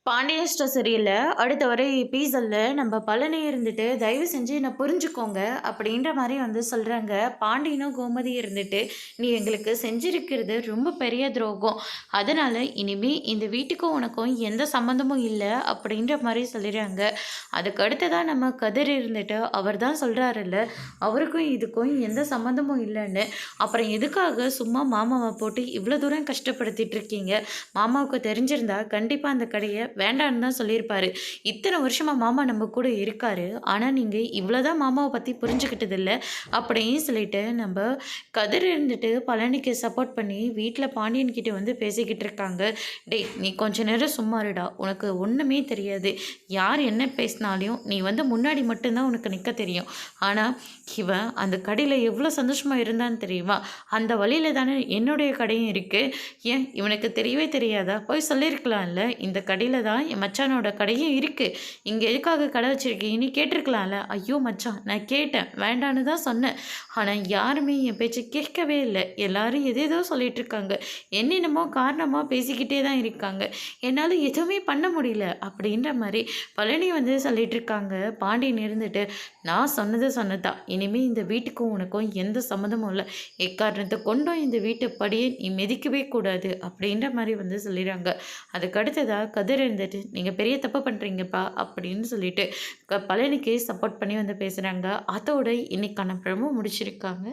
Pandian store சரியில்ல. அடுத்த வர எபிசோட்ல நம்ம பழனி இருந்துட்டு, "தயவு செஞ்சு என்ன புரிஞ்சுக்கோங்க" அப்படின்ற மாரி வந்து சொல்றாங்க. பாண்டியனும் கோமதி இருந்துட்டு, "நீ எங்களுக்கு செஞ்சிருக்கிறது ரொம்ப பெரிய துரோகம். அதனால இனிமே இந்த வீட்டுக்கும் உனக்கும் எந்த சம்மந்தமும் இல்ல" அப்படின்ற மாரி சொல்லிடுறாங்க. அதுக்கு அடுத்ததா நம்ம கதிர் இருந்துட்டு, அவர் தான் சொல்றாருல்ல, அவருக்கும் இதுக்கும் எந்த சம்மந்தமும் இல்லன்னு. அப்புறம் எதுக்காக சும்மா மாமாவ போட்டு இவ்வளோ தூரம் கஷ்டப்படுத்திட்டு இருக்கீங்க? மாமாவுக்கு தெரிஞ்சிருந்தா கண்டிப்பா அந்த கடைய வேண்டான்னு தான் சொல்லியிருப்பாரு. இத்தன வருஷமா மாமா நம்ம கூட இருக்காரு. ஆனா, நீங்க இவ்வளோதான் மாமாவ பத்தி புரிஞ்சுக்கிட்டதில்ல. அப்படின்னு சொல்லிட்டு நம்ப கதிர் இருந்துட்டு பழனிக்கு சப்போர்ட் பண்ணி வீட்ல பாண்டியன் கிட்ட வந்து பேசிக்கிட்டு இருக்காங்க. "டேய்! நீ கொஞ்ச நேரம் சும்மா இருடா. உனக்கு ஒண்ணுமே தெரியாது. யார் என்ன பேசினாலும் நீ வந்து முன்னாடி மட்டும் தான் உனக்கு நிக்க தெரியும். ஆனா, இவன் அந்த கடையில எவ்வளோ சந்தோஷமா இருந்தான்னு தெரியுமா? அந்த வழியில தானே என்னுடைய கடையும் இருக்கு. ஏன் இவனுக்கு தெரியவே தெரியாதா? போய் சொல்லியிருக்கலாம்ல. இந்த கடையில தான் என் மச்சானோட கடையும் இருக்கு. இங்க எதுக்காக கடை வச்சிருக்கீங்கன்னு கேட்டிருக்கலாம்ல. ஐயோ மச்சான்! நான் கேட்டேன். வேண்டான்னு தான் சொன்னேன். ஆனா யாருமே என் பேச்ச கேட்கவே இல்ல. எல்லாரும் எதேதோ சொல்லிட்டு இருக்காங்க. என்னென்னமோ காரணமா பேசிக்கிட்டே தான் இருக்காங்க. என்னால எதுவுமே பண்ண முடியல. அப்படின்ற மாரி பழனி வந்து சொல்லிட்டு இருக்காங்க. பாண்டியன் இருந்துட்டு, நான் சொன்னது சொன்னதுதான். இனிமே இந்த வீட்டுக்கும் உனக்கும் எந்த சம்மந்தமும் இல்ல. எக்காரணத்த கொண்டும் இந்த வீட்டு படியே நீ மிதிக்கவே கூடாது. அப்படின்ற மாரி வந்து சொல்லிடுறாங்க. அதுக்கு அடுத்ததா கதிர் இருந்துட்டு, "நீங்க பெரிய தப்பு பண்றீங்கப்பா" அப்படின்னு சொல்லிட்டு பழனிக்கு சப்போர்ட் பண்ணி வந்து பேசுறாங்க. அதோட இன்னைக்கான ப்ரோமோ முடிச்சிருக்காங்க.